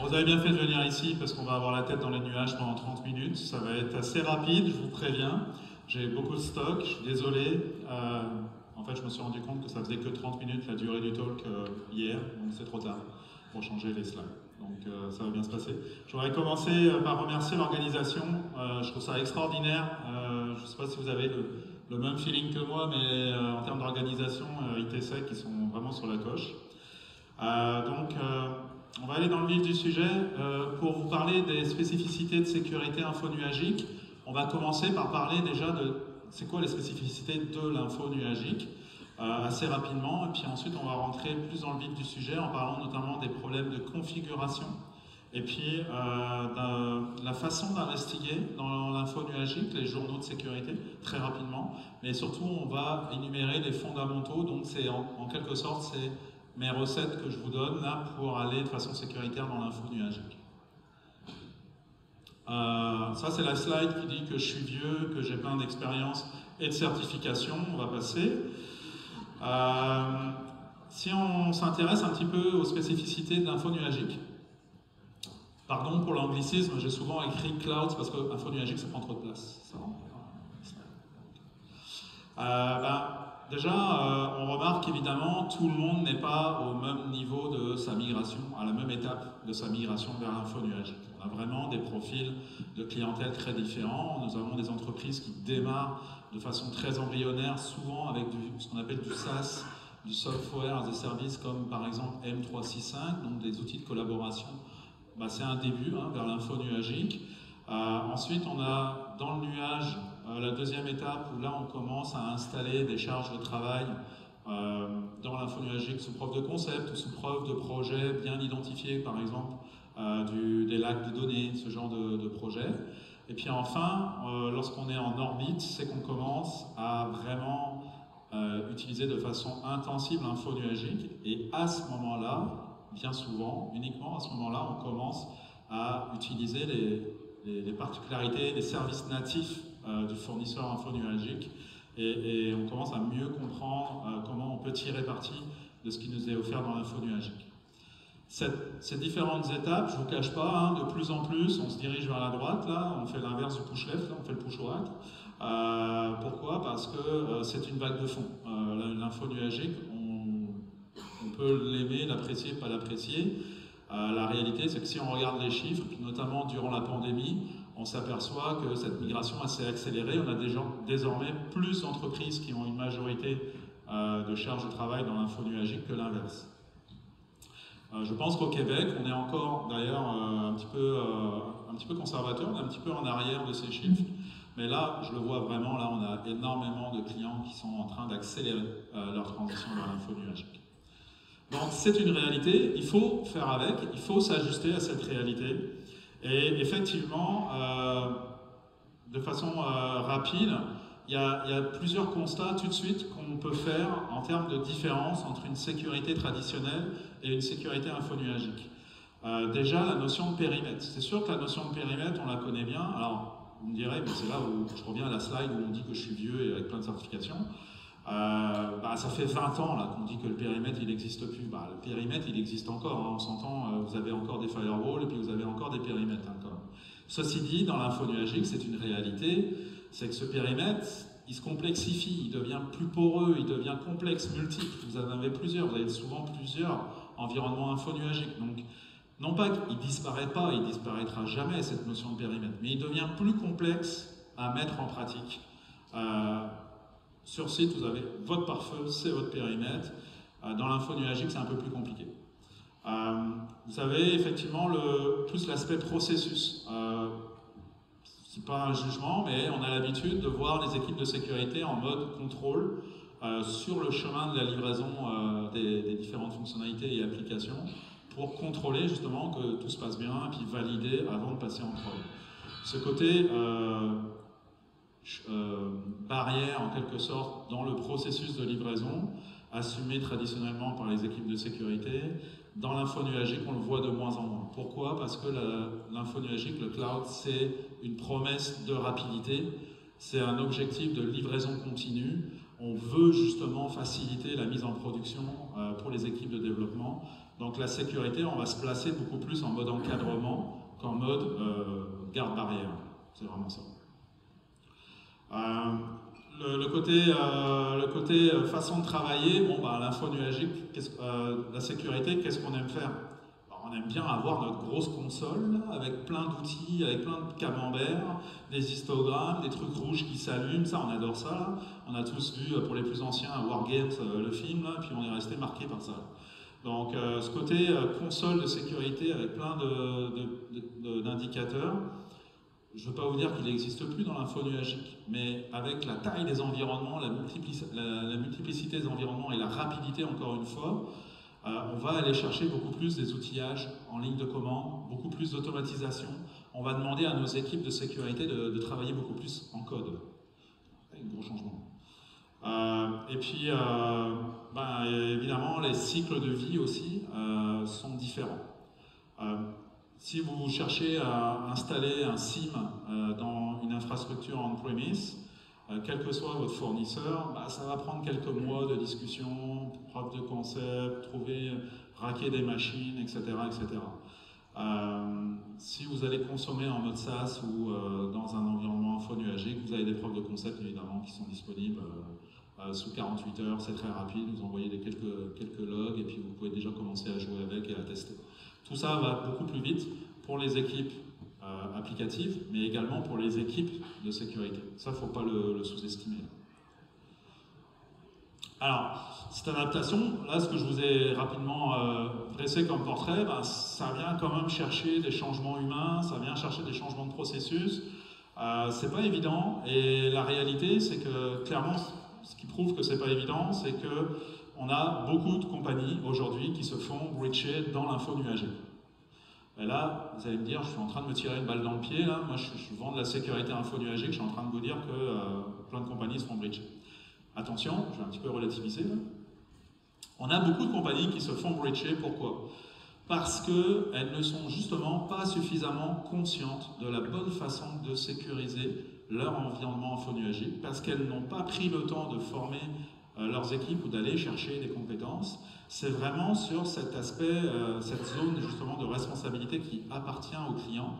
vous avez bien fait de venir ici parce qu'on va avoir la tête dans les nuages pendant 30 minutes. Ça va être assez rapide, je vous préviens. J'ai beaucoup de stock, je suis désolé. En fait, je me suis rendu compte que ça faisait que 30 minutes la durée du talk hier, donc c'est trop tard pour changer les slides. Donc ça va bien se passer. Je voudrais commencer par remercier l'organisation. Je trouve ça extraordinaire. Je ne sais pas si vous avez le même feeling que moi, mais en termes d'organisation, ITSEC, ils sont vraiment sur la coche. On va aller dans le vif du sujet. Pour vous parler des spécificités de sécurité infonuagique, on va commencer par parler déjà de c'est quoi les spécificités de l'info nuagique assez rapidement, et puis ensuite on va rentrer plus dans le vif du sujet en parlant notamment des problèmes de configuration et puis de la façon d'investiguer dans l'info nuagique, les journaux de sécurité, très rapidement, mais surtout on va énumérer les fondamentaux, donc c'est en quelque sorte c'est mes recettes que je vous donne là pour aller de façon sécuritaire dans l'info nuagique. Ça c'est la slide qui dit que je suis vieux, que j'ai plein d'expérience et de certification, on va passer. Si on s'intéresse un petit peu aux spécificités de l'info nuagique, pardon pour l'anglicisme, j'ai souvent écrit cloud parce que l'info nuagique ça prend trop de place. Déjà, on remarque qu'évidemment, tout le monde n'est pas au même niveau de sa migration, à la même étape de sa migration vers l'info nuagique. On a vraiment des profils de clientèle très différents. Nous avons des entreprises qui démarrent de façon très embryonnaire, souvent avec ce qu'on appelle du SaaS, du Software as a Service, comme par exemple M365, donc des outils de collaboration. C'est un début vers l'info nuagique. Ensuite, on a dans le nuage la deuxième étape où là on commence à installer des charges de travail dans l'info nuagique sous preuve de concept ou sous preuve de projet bien identifié, par exemple des lacs de données, ce genre de projet. Et puis enfin, lorsqu'on est en orbite, c'est qu'on commence à vraiment utiliser de façon intensive l'info nuagique, et à ce moment-là, bien souvent, uniquement à ce moment-là, on commence à utiliser les particularités, les services natifs du fournisseur info nuagique, et on commence à mieux comprendre comment on peut tirer parti de ce qui nous est offert dans l'info nuagique. Ces différentes étapes, je ne vous cache pas, de plus en plus, on se dirige vers la droite, là, on fait l'inverse du push left, là, on fait le push right. Pourquoi? Parce que c'est une vague de fond. L'info nuagique, on peut l'aimer, l'apprécier, pas l'apprécier. La réalité, c'est que si on regarde les chiffres, puis notamment durant la pandémie, on s'aperçoit que cette migration s'est accélérée. On a désormais plus d'entreprises qui ont une majorité de charges de travail dans l'info nuagique que l'inverse. Je pense qu'au Québec, on est encore d'ailleurs un petit peu conservateur, on est un petit peu en arrière de ces chiffres. Mais là, je le vois vraiment, là on a énormément de clients qui sont en train d'accélérer leur transition vers l'info nuagique. Donc c'est une réalité, il faut faire avec, il faut s'ajuster à cette réalité. Et effectivement, de façon rapide, il y a plusieurs constats tout de suite qu'on peut faire en termes de différence entre une sécurité traditionnelle et une sécurité infonuagique. Déjà, la notion de périmètre. C'est sûr que la notion de périmètre, on la connaît bien. Alors, vous me direz, mais c'est là où je reviens à la slide où on dit que je suis vieux et avec plein de certifications. Ça fait 20 ans qu'on dit que le périmètre il n'existe plus. Le périmètre il existe encore, on s'entend, vous avez encore des firewalls et puis vous avez encore des périmètres. Ceci dit, dans l'info nuagique, c'est une réalité, c'est que ce périmètre il se complexifie, il devient plus poreux, il devient complexe, multiple. Vous en avez plusieurs, vous avez souvent plusieurs environnements info nuagiques. Donc, non pas qu'il disparaît pas, il disparaîtra jamais cette notion de périmètre, mais il devient plus complexe à mettre en pratique. Sur site, vous avez votre pare-feu, c'est votre périmètre. Dans l'info nuagique, c'est un peu plus compliqué. Vous avez effectivement plus l'aspect processus. C'est pas un jugement, mais on a l'habitude de voir les équipes de sécurité en mode contrôle sur le chemin de la livraison des différentes fonctionnalités et applications pour contrôler justement que tout se passe bien et puis valider avant de passer en prod. Ce côté barrière en quelque sorte dans le processus de livraison assumé traditionnellement par les équipes de sécurité, dans l'info nuagique on le voit de moins en moins. Pourquoi? Parce que l'info nuagique, le cloud, c'est une promesse de rapidité, c'est un objectif de livraison continue, On veut justement faciliter la mise en production pour les équipes de développement. Donc la sécurité, on va se placer beaucoup plus en mode encadrement qu'en mode garde-barrière. C'est vraiment ça. Le côté façon de travailler, bon, bah, l'info nuagique, la sécurité, qu'est-ce qu'on aime faire? On aime bien avoir notre grosse console là, avec plein d'outils, avec plein de camemberts, des histogrammes, des trucs rouges qui s'allument, ça on adore ça. Là. On a tous vu pour les plus anciens Wargames le film, là, puis on est resté marqué par ça. Donc ce côté console de sécurité avec plein d'indicateurs, je ne veux pas vous dire qu'il n'existe plus dans l'info nuagique, mais avec la taille des environnements, la multiplicité des environnements et la rapidité encore une fois, on va aller chercher beaucoup plus des outillages en ligne de commande, beaucoup plus d'automatisation. On va demander à nos équipes de sécurité de travailler beaucoup plus en code. C'est un gros changement. Et puis, évidemment, les cycles de vie aussi sont différents. Si vous cherchez à installer un SIM dans une infrastructure on-premise, quel que soit votre fournisseur, ça va prendre quelques mois de discussion, preuve de concept, raquer des machines, etc. etc. Si vous allez consommer en mode SaaS ou dans un environnement info-nuagique, vous avez des preuves de concept évidemment qui sont disponibles sous 48 heures, c'est très rapide, vous envoyez quelques logs et puis vous pouvez déjà commencer à jouer avec et à tester. Tout ça va beaucoup plus vite pour les équipes applicatives, mais également pour les équipes de sécurité. Ça, il ne faut pas le sous-estimer. Alors, cette adaptation, là, ce que je vous ai rapidement dressé comme portrait, ça vient quand même chercher des changements humains, ça vient chercher des changements de processus. C'est pas évident, et la réalité, c'est que clairement, ce qui prouve que c'est pas évident, c'est que on a beaucoup de compagnies aujourd'hui qui se font breacher dans l'info nuagique. Et là, vous allez me dire, je suis en train de me tirer une balle dans le pied, là. Moi je vends de la sécurité info nuagique, je suis en train de vous dire que plein de compagnies se font breacher. Attention, je vais un petit peu relativiser. Là. On a beaucoup de compagnies qui se font breacher, pourquoi? Parce qu'elles ne sont justement pas suffisamment conscientes de la bonne façon de sécuriser leur environnement info nuagique, parce qu'elles n'ont pas pris le temps de former leurs équipes ou d'aller chercher des compétences. C'est vraiment sur cet aspect, cette zone justement de responsabilité qui appartient aux clients,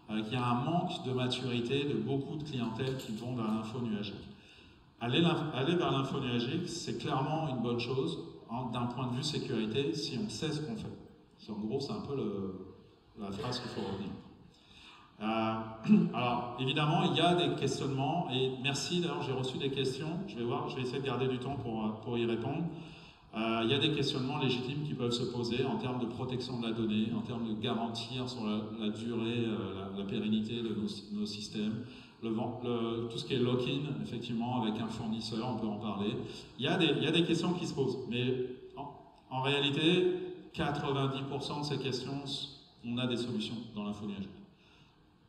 qu'il y a un manque de maturité de beaucoup de clientèles qui vont vers l'info nuagique. Aller vers l'info nuagique, c'est clairement une bonne chose d'un point de vue sécurité si on sait ce qu'on fait. En gros, c'est un peu la phrase qu'il faut retenir. Alors, évidemment, il y a des questionnements, et merci, d'ailleurs, j'ai reçu des questions, je vais essayer de garder du temps pour y répondre. Il y a des questionnements légitimes qui peuvent se poser en termes de protection de la donnée, en termes de garantir sur la durée, la pérennité de nos systèmes, tout ce qui est lock-in, effectivement, avec un fournisseur, on peut en parler. Il y a des questions qui se posent, mais en réalité, 90% de ces questions, on a des solutions dans l'info nuagique.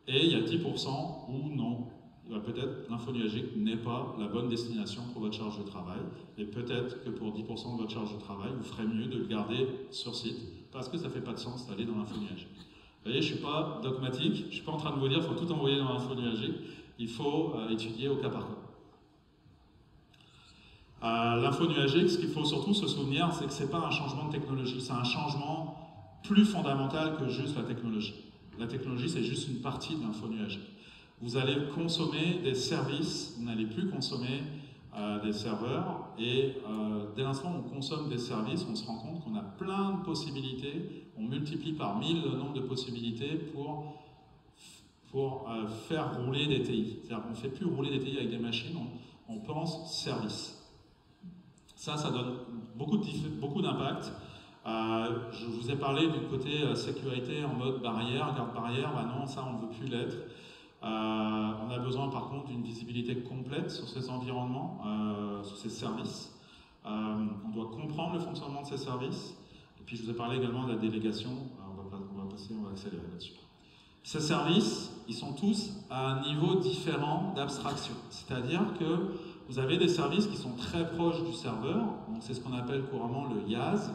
Et il y a 10% où non, peut-être l'info nuagique n'est pas la bonne destination pour votre charge de travail. Et peut-être que pour 10% de votre charge de travail, vous ferez mieux de le garder sur site, parce que ça ne fait pas de sens d'aller dans l'info nuagique. Vous voyez, je ne suis pas dogmatique, je ne suis pas en train de vous dire qu'il faut tout envoyer dans l'info nuagique, il faut étudier au cas par cas. L'info nuagique, ce qu'il faut surtout se souvenir, c'est que ce n'est pas un changement de technologie, c'est un changement plus fondamental que juste la technologie. La technologie, c'est juste une partie de l'info nuagique. Vous allez consommer des services, vous n'allez plus consommer des serveurs, et dès l'instant où on consomme des services, on se rend compte qu'on a plein de possibilités, on multiplie par 1000 le nombre de possibilités pour faire rouler des TI. C'est-à-dire qu'on ne fait plus rouler des TI avec des machines, on pense service. Ça donne beaucoup d'impact. Je vous ai parlé du côté sécurité en mode barrière, garde-barrière, non, ça on ne veut plus l'être. On a besoin par contre d'une visibilité complète sur ces environnements, sur ces services. On doit comprendre le fonctionnement de ces services. Et puis je vous ai parlé également de la délégation, on va accélérer là-dessus. Ces services, ils sont tous à un niveau différent d'abstraction. C'est-à-dire que vous avez des services qui sont très proches du serveur, donc c'est ce qu'on appelle couramment le IaaS,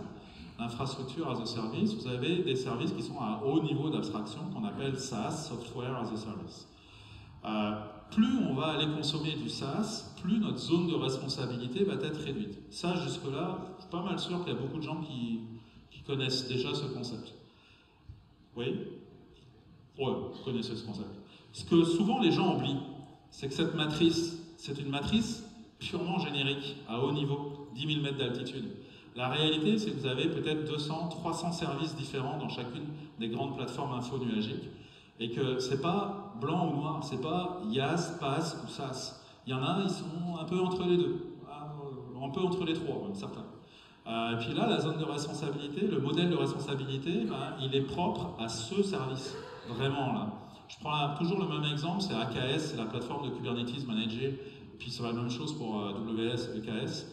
l'infrastructure as a service. Vous avez des services qui sont à haut niveau d'abstraction qu'on appelle SaaS, Software as a Service. plus on va aller consommer du SaaS, plus notre zone de responsabilité va être réduite. Ça, jusque-là, je suis pas mal sûr qu'il y a beaucoup de gens qui connaissent déjà ce concept. Oui? Ouais, vous connaissez ce concept. Ce que souvent les gens oublient, c'est que cette matrice, c'est une matrice purement générique, à haut niveau, 10 000 mètres d'altitude. La réalité, c'est que vous avez peut-être 200, 300 services différents dans chacune des grandes plateformes info-nuagiques, et que c'est pas blanc ou noir, c'est pas IaaS, PaaS ou SaaS. Il y en a, ils sont un peu entre les deux, un peu entre les trois, même certains. Et puis là, la zone de responsabilité, le modèle de responsabilité, ben, il est propre à ce service, vraiment là. Je prends toujours le même exemple, c'est AKS, c'est la plateforme de Kubernetes managée, puis c'est la même chose pour WS, EKS,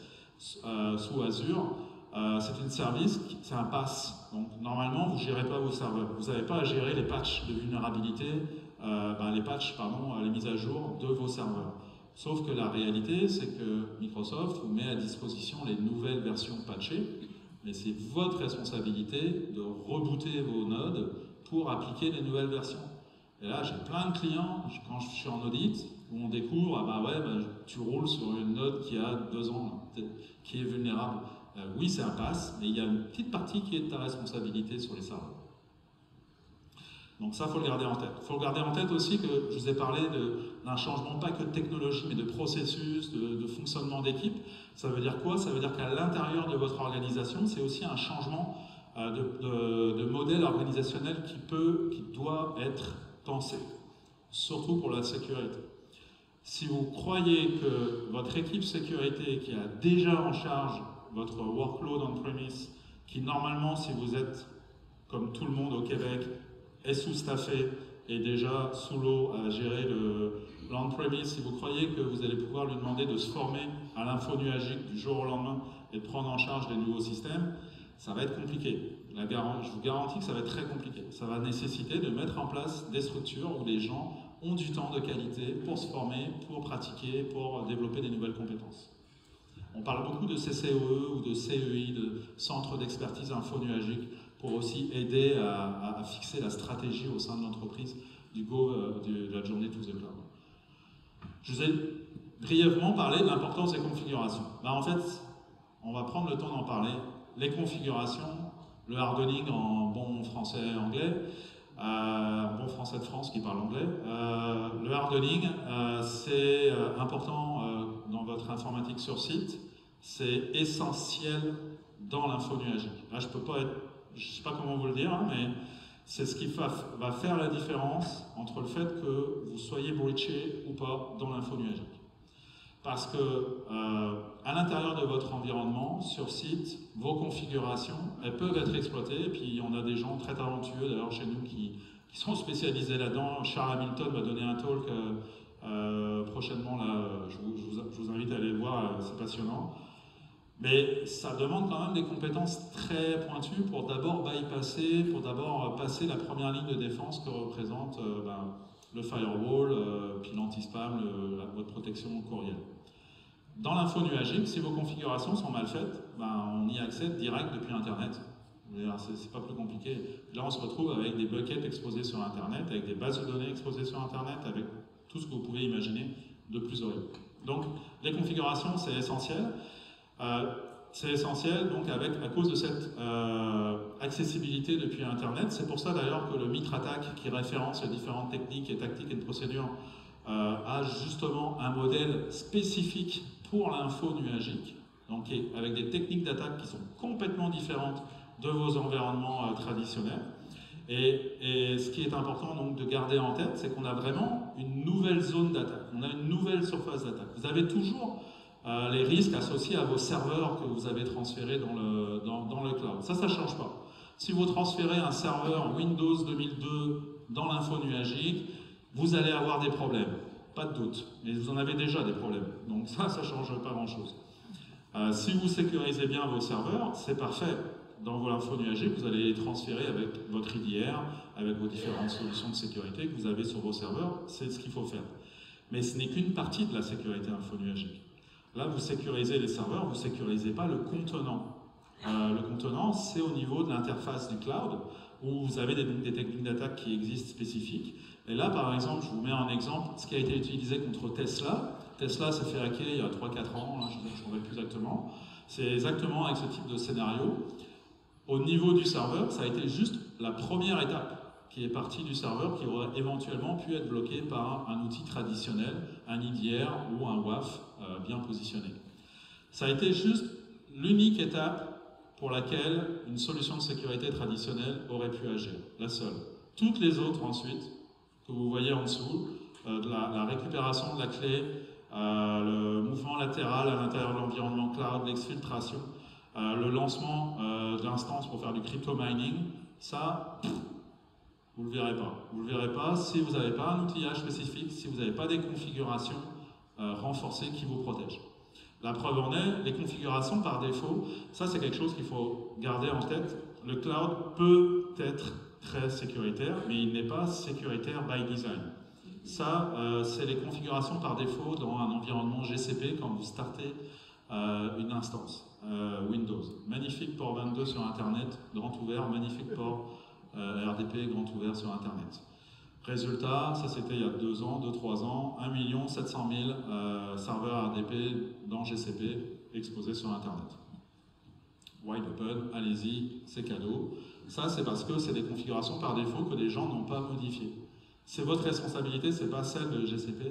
sous Azure. C'est un service, c'est un PaaS. Donc normalement, vous ne gérez pas vos serveurs. Vous n'avez pas à gérer les patchs de vulnérabilité, les mises à jour de vos serveurs. Sauf que la réalité, c'est que Microsoft vous met à disposition les nouvelles versions patchées, mais c'est votre responsabilité de rebooter vos nodes pour appliquer les nouvelles versions. Et là, j'ai plein de clients, quand je suis en audit, où on découvre, tu roules sur une node qui a 2 ans, qui est vulnérable. Oui, c'est un pass, mais il y a une petite partie qui est de ta responsabilité sur les serveurs. Donc ça, il faut le garder en tête. Il faut le garder en tête aussi que je vous ai parlé d'un changement pas que de technologie, mais de processus, de fonctionnement d'équipe. Ça veut dire quoi? Ça veut dire qu'à l'intérieur de votre organisation, c'est aussi un changement de modèle organisationnel qui doit être pensé, surtout pour la sécurité. Si vous croyez que votre équipe sécurité qui a déjà en charge votre workload on-premise, qui normalement, si vous êtes comme tout le monde au Québec, est sous-staffé et déjà sous l'eau à gérer l'on-premise, si vous croyez que vous allez pouvoir lui demander de se former à l'info nuagique du jour au lendemain et de prendre en charge des nouveaux systèmes, ça va être compliqué. Je vous garantis que ça va être très compliqué. Ça va nécessiter de mettre en place des structures où les gens ont du temps de qualité pour se former, pour pratiquer, pour développer des nouvelles compétences. On parle beaucoup de CCOE ou de CEI, de Centre d'expertise info-nuagique, pour aussi aider à fixer la stratégie au sein de l'entreprise du Go de la journée to the cloud. Je vous ai brièvement parlé de l'importance des configurations. En fait, on va prendre le temps d'en parler. Les configurations, le hardening en bon français anglais, bon français de France qui parle anglais. Le hardening, c'est important dans votre informatique sur site, c'est essentiel dans l'info nuagique. Là, je ne sais pas comment vous le dire, hein, mais c'est ce qui va faire la différence entre le fait que vous soyez breaché ou pas dans l'info nuagique. Parce que à l'intérieur de votre environnement, sur site, vos configurations, elles peuvent être exploitées. Et puis on a des gens très talentueux d'ailleurs chez nous qui sont spécialisés là-dedans. Charles Hamilton va donner un talk prochainement, là, je vous invite à aller le voir, c'est passionnant. Mais ça demande quand même des compétences très pointues pour d'abord bypasser, pour d'abord passer la première ligne de défense que représente le firewall, puis l'anti-spam, votre protection courriel. Dans l'info nuagique, si vos configurations sont mal faites, on y accède direct depuis Internet. C'est pas plus compliqué. Là, on se retrouve avec des buckets exposés sur Internet, avec des bases de données exposées sur Internet, avec tout ce que vous pouvez imaginer de plus horrible. Donc, les configurations, c'est essentiel. C'est essentiel donc à cause de cette accessibilité depuis Internet. C'est pour ça d'ailleurs que le MITRE ATT&CK, qui référence les différentes techniques et tactiques et procédures, a justement un modèle spécifique pour l'info nuagique, donc avec des techniques d'attaque qui sont complètement différentes de vos environnements traditionnels. Et ce qui est important donc de garder en tête, c'est qu'on a vraiment une nouvelle zone d'attaque, on a une nouvelle surface d'attaque. Vous avez toujours les risques associés à vos serveurs que vous avez transférés dans le cloud. Ça ne change pas. Si vous transférez un serveur Windows 2002 dans l'info nuagique, vous allez avoir des problèmes, pas de doute. Mais vous en avez déjà des problèmes, donc ça ne change pas grand-chose. Si vous sécurisez bien vos serveurs, c'est parfait. Dans vos infos nuagiques, vous allez les transférer avec votre IDR, avec vos différentes solutions de sécurité que vous avez sur vos serveurs, c'est ce qu'il faut faire. Mais ce n'est qu'une partie de la sécurité info nuagique. Là, vous sécurisez les serveurs, vous ne sécurisez pas le contenant. Le contenant, c'est au niveau de l'interface du cloud, où vous avez des techniques d'attaque qui existent spécifiques. Et là, par exemple, je vous mets un exemple, ce qui a été utilisé contre Tesla. Tesla s'est fait hacker il y a 3-4 ans, là, je ne me rappelle plus exactement. C'est exactement avec ce type de scénario. Au niveau du serveur, ça a été juste la première étape qui est partie du serveur, qui aurait éventuellement pu être bloquée par un outil traditionnel, un IDR ou un WAF bien positionné. Ça a été juste l'unique étape pour laquelle une solution de sécurité traditionnelle aurait pu agir, la seule. Toutes les autres ensuite, que vous voyez en dessous, la récupération de la clé, le mouvement latéral à l'intérieur de l'environnement cloud, l'exfiltration, le lancement d'instances pour faire du crypto mining, ça, vous ne le verrez pas. Vous ne le verrez pas si vous n'avez pas un outillage spécifique, si vous n'avez pas des configurations renforcées qui vous protègent. La preuve en est, les configurations par défaut, ça c'est quelque chose qu'il faut garder en tête. Le cloud peut être très sécuritaire, mais il n'est pas sécuritaire by design. Ça, c'est les configurations par défaut dans un environnement GCP quand vous startez une instance Windows. Magnifique port 22 sur Internet, grand ouvert, magnifique port RDP, grand ouvert sur Internet. Résultat, ça c'était il y a 2 ans, 2-3 ans, 1 700 000 serveurs RDP dans GCP exposés sur Internet. Wide open, allez-y, c'est cadeau. Ça c'est parce que c'est des configurations par défaut que les gens n'ont pas modifiées. C'est votre responsabilité, c'est pas celle de GCP.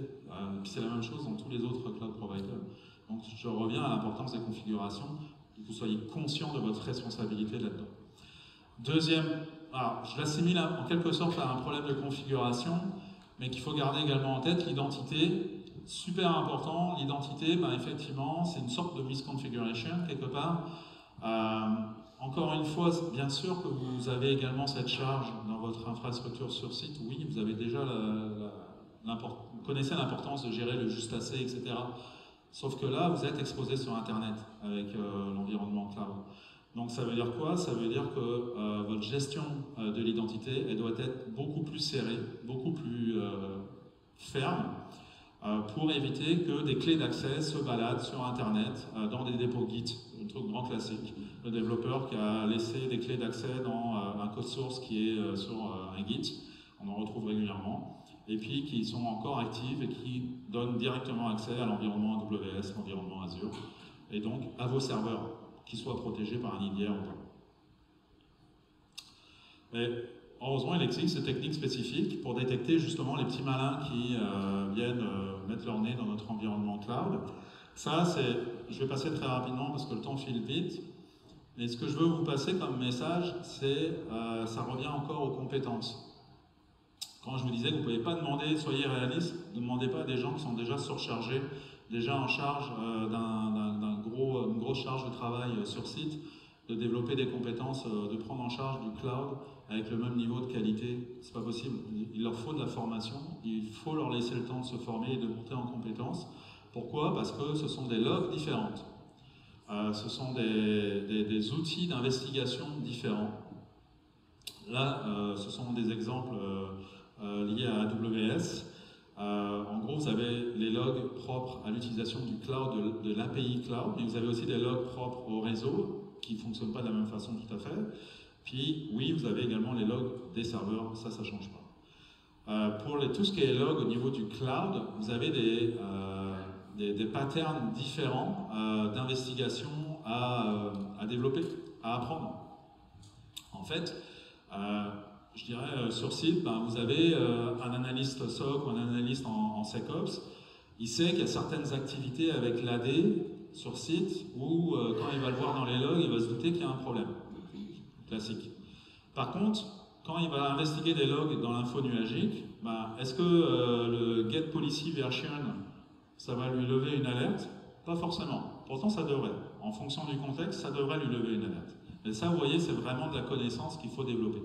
Puis c'est la même chose dans tous les autres cloud providers. Donc je reviens à l'importance des configurations, que vous soyez conscient de votre responsabilité là-dedans. Deuxième, alors je l'assimile en quelque sorte à un problème de configuration, mais qu'il faut garder également en tête, l'identité, super important. L'identité, ben, effectivement, c'est une sorte de misconfiguration quelque part. Encore une fois, bien sûr que vous avez également cette charge dans votre infrastructure sur site. Oui, vous avez déjà vous connaissez l'importance de gérer le juste assez, etc. Sauf que là, vous êtes exposé sur Internet avec l'environnement cloud. Donc ça veut dire quoi? Ça veut dire que votre gestion de l'identité, elle doit être beaucoup plus serrée, beaucoup plus ferme, pour éviter que des clés d'accès se baladent sur Internet dans des dépôts Git, un truc grand classique. Le développeur qui a laissé des clés d'accès dans un code source qui est sur un Git, on en retrouve régulièrement, et puis qui sont encore actives et qui donnent directement accès à l'environnement AWS, l'environnement Azure, et donc à vos serveurs, qu'ils soient protégés par un IDR ou pas. Et heureusement, il existe des techniques spécifiques pour détecter justement les petits malins qui viennent mettre leur nez dans notre environnement cloud. Ça, je vais passer très rapidement parce que le temps file vite. Et ce que je veux vous passer comme message, c'est ça revient encore aux compétences. Quand je vous disais que vous ne pouvez pas demander, soyez réaliste, ne demandez pas à des gens qui sont déjà surchargés, déjà en charge d'une grosse charge de travail sur site, de développer des compétences, de prendre en charge du cloud avec le même niveau de qualité. C'est pas possible. Il leur faut de la formation, il faut leur laisser le temps de se former et de monter en compétences. Pourquoi? Parce que ce sont des logs différentes. Ce sont des outils d'investigation différents. Là, ce sont des exemples liés à AWS. En gros, vous avez les logs propres à l'utilisation du cloud, de l'API cloud, mais vous avez aussi des logs propres au réseau qui ne fonctionnent pas de la même façon tout à fait. Puis, oui, vous avez également les logs des serveurs, ça ne change pas. Pour tout ce qui est log au niveau du cloud, vous avez des patterns différents d'investigation à développer, à apprendre. En fait, je dirais sur site, vous avez un analyste SOC ou un analyste en SecOps, il sait qu'il y a certaines activités avec l'AD sur site où quand il va le voir dans les logs, il va se douter qu'il y a un problème. Classique. Par contre, quand il va investiguer des logs dans l'info nuagique, est-ce que le get policy version, ça va lui lever une alerte? Pas forcément. Pourtant, ça devrait. En fonction du contexte, ça devrait lui lever une alerte. Et ça, vous voyez, c'est vraiment de la connaissance qu'il faut développer.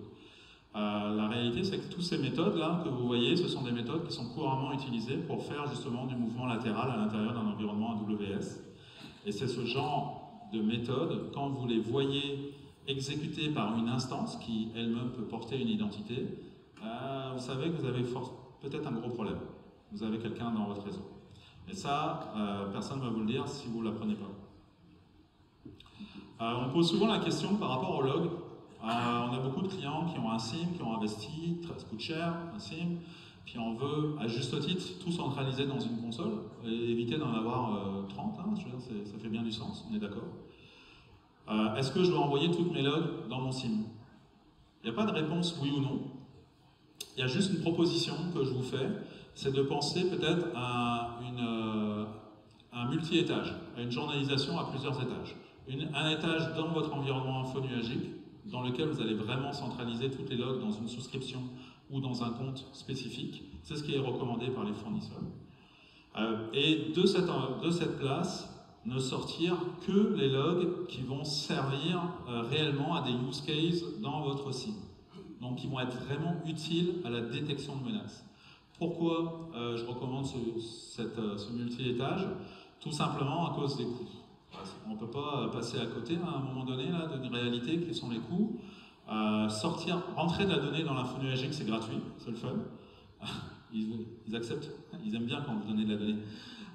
La réalité, c'est que toutes ces méthodes-là que vous voyez, ce sont des méthodes qui sont couramment utilisées pour faire justement du mouvement latéral à l'intérieur d'un environnement AWS. Et c'est ce genre de méthode, quand vous les voyez exécutées par une instance qui elle-même peut porter une identité, vous savez que vous avez peut-être un gros problème. Vous avez quelqu'un dans votre réseau. Et ça, personne ne va vous le dire si vous ne l'apprenez pas. On pose souvent la question par rapport au log. On a beaucoup de clients qui ont un SIM, qui ont investi, ça coûte cher, un SIM, puis on veut, à juste titre, tout centraliser dans une console et éviter d'en avoir 30, hein, je veux dire, ça fait bien du sens, on est d'accord. Est-ce que je dois envoyer toutes mes logs dans mon SIM? Il n'y a pas de réponse oui ou non. Il y a juste une proposition que je vous fais, c'est de penser peut-être à un multi-étage, à une journalisation à plusieurs étages. Un étage dans votre environnement infonuagique, dans lequel vous allez vraiment centraliser toutes les logs dans une souscription ou dans un compte spécifique. C'est ce qui est recommandé par les fournisseurs. Et de cette place, ne sortir que les logs qui vont servir réellement à des use cases dans votre SIM. Donc qui vont être vraiment utiles à la détection de menaces. Pourquoi je recommande ce multi-étage? Tout simplement à cause des coûts. On ne peut pas passer à côté à un moment donné d'une réalité qui sont les coûts. Rentrer de la donnée dans l'infonuagique, c'est gratuit, c'est le fun. Ils acceptent, ils aiment bien quand vous donnez de la donnée.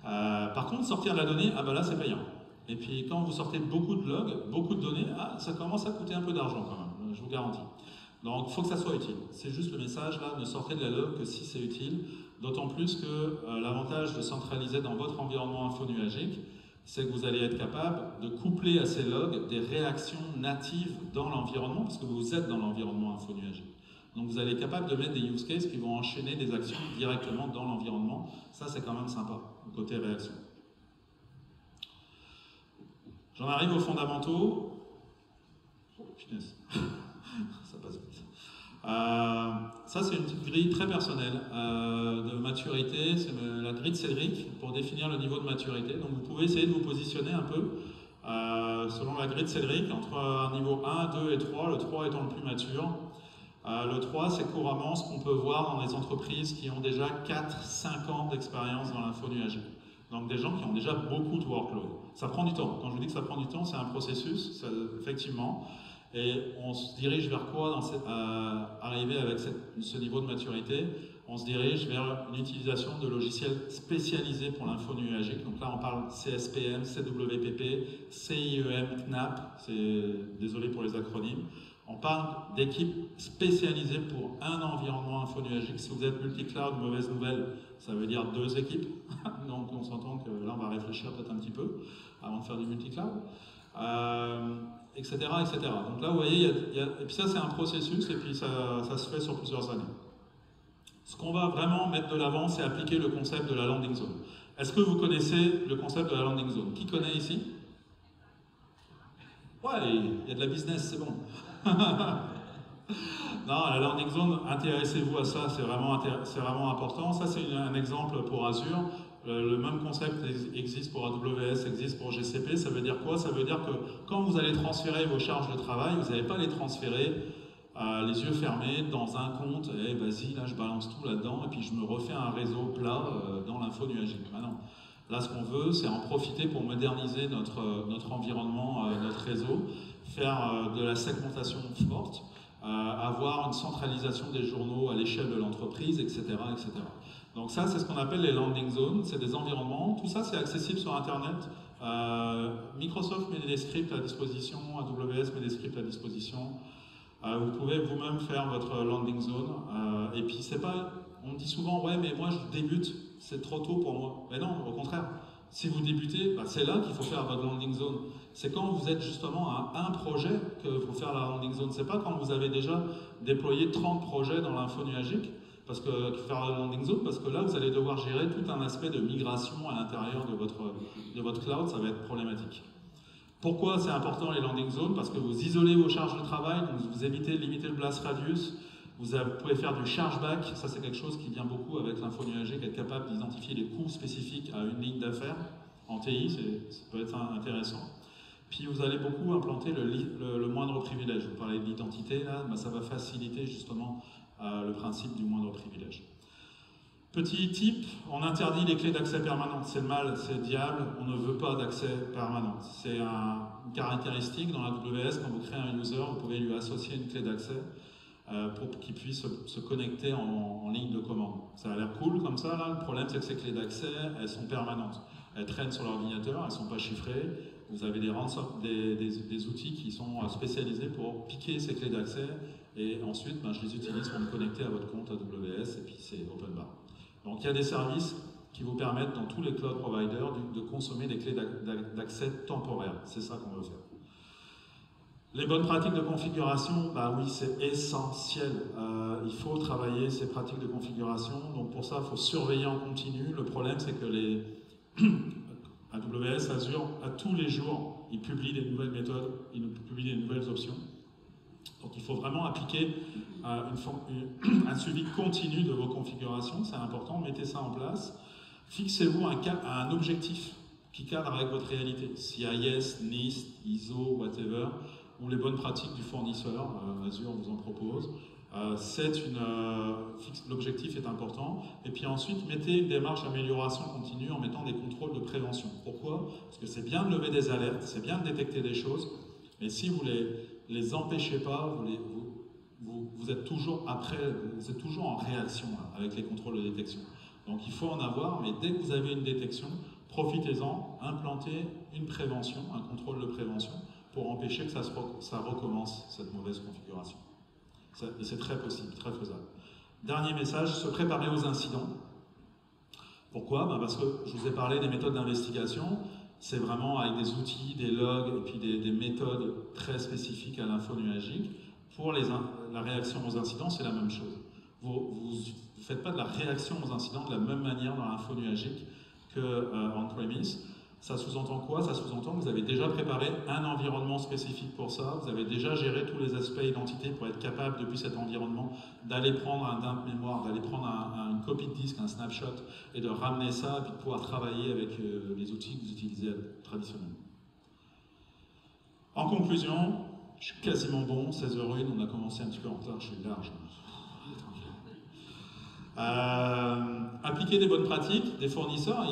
Par contre, sortir de la donnée, ah bah là c'est payant. Et puis quand vous sortez beaucoup de logs, beaucoup de données, ça commence à coûter un peu d'argent quand même, je vous garantis. Donc il faut que ça soit utile. C'est juste le message là, ne sortez de la log que si c'est utile. D'autant plus que l'avantage de centraliser dans votre environnement infonuagique, c'est que vous allez être capable de coupler à ces logs des réactions natives dans l'environnement, parce que vous êtes dans l'environnement infonuagique. Donc vous allez être capable de mettre des use cases qui vont enchaîner des actions directement dans l'environnement. Ça, c'est quand même sympa, côté réaction. J'en arrive aux fondamentaux. Oh, finesse. Ça passe vite. Ça, c'est une petite grille très personnelle de maturité. C'est la grille de Cédric pour définir le niveau de maturité. Donc vous pouvez essayer de vous positionner un peu selon la grille de Cédric entre un niveau 1, 2 et 3, le 3 étant le plus mature. Le 3, c'est couramment ce qu'on peut voir dans les entreprises qui ont déjà 4-5 ans d'expérience dans l'infonuagique. Donc des gens qui ont déjà beaucoup de workload. Ça prend du temps. Quand je vous dis que ça prend du temps, c'est un processus, effectivement. Et on se dirige vers quoi arriver avec ce niveau de maturité? On se dirige vers une utilisation de logiciels spécialisés pour l'infonuagique. Donc là, on parle CSPM, CWPP, CIEM, CNAP. Désolé pour les acronymes. On parle d'équipes spécialisées pour un environnement infonuagique. Si vous êtes multi-cloud, mauvaise nouvelle, ça veut dire 2 équipes. Donc on s'entend que là, on va réfléchir peut-être un petit peu avant de faire du multi-cloud. Etc., etc. Donc là, vous voyez, et puis ça, c'est un processus, et puis ça se fait sur plusieurs années. Ce qu'on va vraiment mettre de l'avant, c'est appliquer le concept de la landing zone. Est-ce que vous connaissez le concept de la landing zone? Qui connaît ici? Ouais, il y a de la business, c'est bon. Non, la landing zone, intéressez-vous à ça, c'est vraiment important. Ça, c'est un exemple pour Azure. Le même concept existe pour AWS, existe pour GCP. Ça veut dire quoi? Ça veut dire que quand vous allez transférer vos charges de travail, vous n'allez pas les transférer les yeux fermés dans un compte. Et vas-y, là, je balance tout là-dedans et puis je me refais un réseau plat dans l'info nuagique. Ah non. Là, ce qu'on veut, c'est en profiter pour moderniser notre environnement, notre réseau, faire de la segmentation forte, avoir une centralisation des journaux à l'échelle de l'entreprise, etc., etc. Donc ça, c'est ce qu'on appelle les landing zones, c'est des environnements. Tout ça, c'est accessible sur Internet. Microsoft met des scripts à disposition, AWS met des scripts à disposition. Vous pouvez vous-même faire votre landing zone. Et puis, c'est pas... On me dit souvent, ouais, mais moi, je débute, c'est trop tôt pour moi. Mais non, au contraire. Si vous débutez, bah, c'est là qu'il faut faire votre landing zone. C'est quand vous êtes justement à un projet qu'il faut faire la landing zone. C'est pas quand vous avez déjà déployé 30 projets dans l'info nuagique faire la landing zone, parce que là, vous allez devoir gérer tout un aspect de migration à l'intérieur de votre cloud, ça va être problématique. Pourquoi c'est important les landing zones? Parce que vous isolez vos charges de travail, donc vous évitez de limiter le blast radius, vous pouvez faire du chargeback, ça c'est quelque chose qui vient beaucoup avec l'info nuagique, être capable d'identifier les coûts spécifiques à une ligne d'affaires. En TI, ça peut être intéressant. Puis vous allez beaucoup implanter le moindre privilège. Vous parlez de l'identité, là, bah, ça va faciliter justement le principe du moindre privilège. Petit tip, on interdit les clés d'accès permanentes. C'est le mal, c'est le diable, on ne veut pas d'accès permanent. C'est une caractéristique dans la AWS, quand vous créez un user, vous pouvez lui associer une clé d'accès pour qu'il puisse se connecter en ligne de commande. Ça a l'air cool comme ça, là. Le problème c'est que ces clés d'accès, elles sont permanentes. Elles traînent sur l'ordinateur, elles ne sont pas chiffrées, vous avez des outils qui sont spécialisés pour piquer ces clés d'accès, et ensuite je les utilise pour me connecter à votre compte AWS, et puis c'est open bar. Donc il y a des services qui vous permettent dans tous les cloud providers de consommer des clés d'accès temporaires. C'est ça qu'on veut faire. Les bonnes pratiques de configuration, oui, c'est essentiel. Il faut travailler ces pratiques de configuration. Donc pour ça, il faut surveiller en continu. Le problème, c'est que les AWS, Azure, à tous les jours, ils publient des nouvelles méthodes, ils publient des nouvelles options. Donc il faut vraiment appliquer un suivi continu de vos configurations. C'est important, mettez ça en place. Fixez-vous un objectif qui cadre avec votre réalité. CIS, NIST, ISO, whatever, ou les bonnes pratiques du fournisseur, Azure vous en propose. L'objectif est important. Et puis ensuite, mettez une démarche d'amélioration continue en mettant des contrôles de prévention. Pourquoi? Parce que c'est bien de lever des alertes, c'est bien de détecter des choses, mais si vous les empêchez pas, vous êtes toujours en réaction avec les contrôles de détection. Donc il faut en avoir, mais dès que vous avez une détection, profitez-en, implantez une prévention, un contrôle de prévention, pour empêcher que ça recommence, cette mauvaise configuration. Et c'est très possible, très faisable. Dernier message, se préparer aux incidents. Pourquoi? Parce que je vous ai parlé des méthodes d'investigation, c'est vraiment avec des outils, des logs, et puis des méthodes très spécifiques à l'info nuagique. Pour la réaction aux incidents, c'est la même chose. Vous ne faites pas de la réaction aux incidents de la même manière dans l'info nuagique qu'en-premise. Ça sous-entend quoi? Ça sous-entend que vous avez déjà préparé un environnement spécifique pour ça, vous avez déjà géré tous les aspects identité pour être capable, depuis cet environnement, d'aller prendre un dump mémoire, d'aller prendre une copie de disque, un snapshot, et de ramener ça, et puis de pouvoir travailler avec les outils que vous utilisez traditionnellement. En conclusion, je suis quasiment bon, 16h01, on a commencé un petit peu en retard, je suis large. Appliquer des bonnes pratiques, des fournisseurs,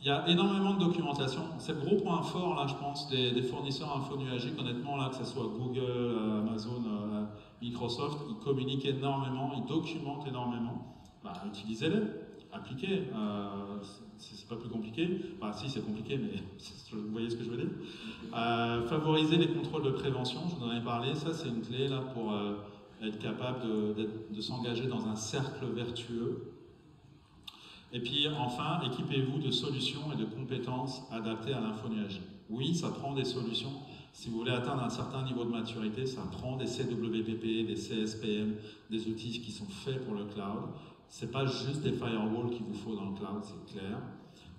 il y a énormément de documentation. C'est le gros point fort, là, je pense, des fournisseurs info nuagiques, honnêtement, là, que ce soit Google, Amazon, Microsoft, ils communiquent énormément, ils documentent énormément. Utilisez-les, appliquez. C'est pas plus compliqué. Si, c'est compliqué, mais vous voyez ce que je veux dire. Favoriser les contrôles de prévention, je vous en ai parlé, ça c'est une clé là, pour être capable de s'engager dans un cercle vertueux. Et puis enfin, équipez-vous de solutions et de compétences adaptées à l'info nuagique. Oui, ça prend des solutions. Si vous voulez atteindre un certain niveau de maturité, ça prend des CWPP, des CSPM, des outils qui sont faits pour le cloud. Ce n'est pas juste des firewalls qu'il vous faut dans le cloud, c'est clair.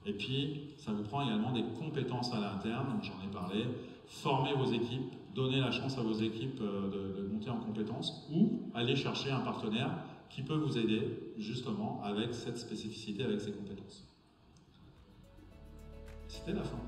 Et puis, ça vous prend également des compétences à l'interne, donc j'en ai parlé. Formez vos équipes, donnez la chance à vos équipes de monter en compétences, ou aller chercher un partenaire qui peut vous aider justement avec cette spécificité, avec ces compétences. C'était la fin.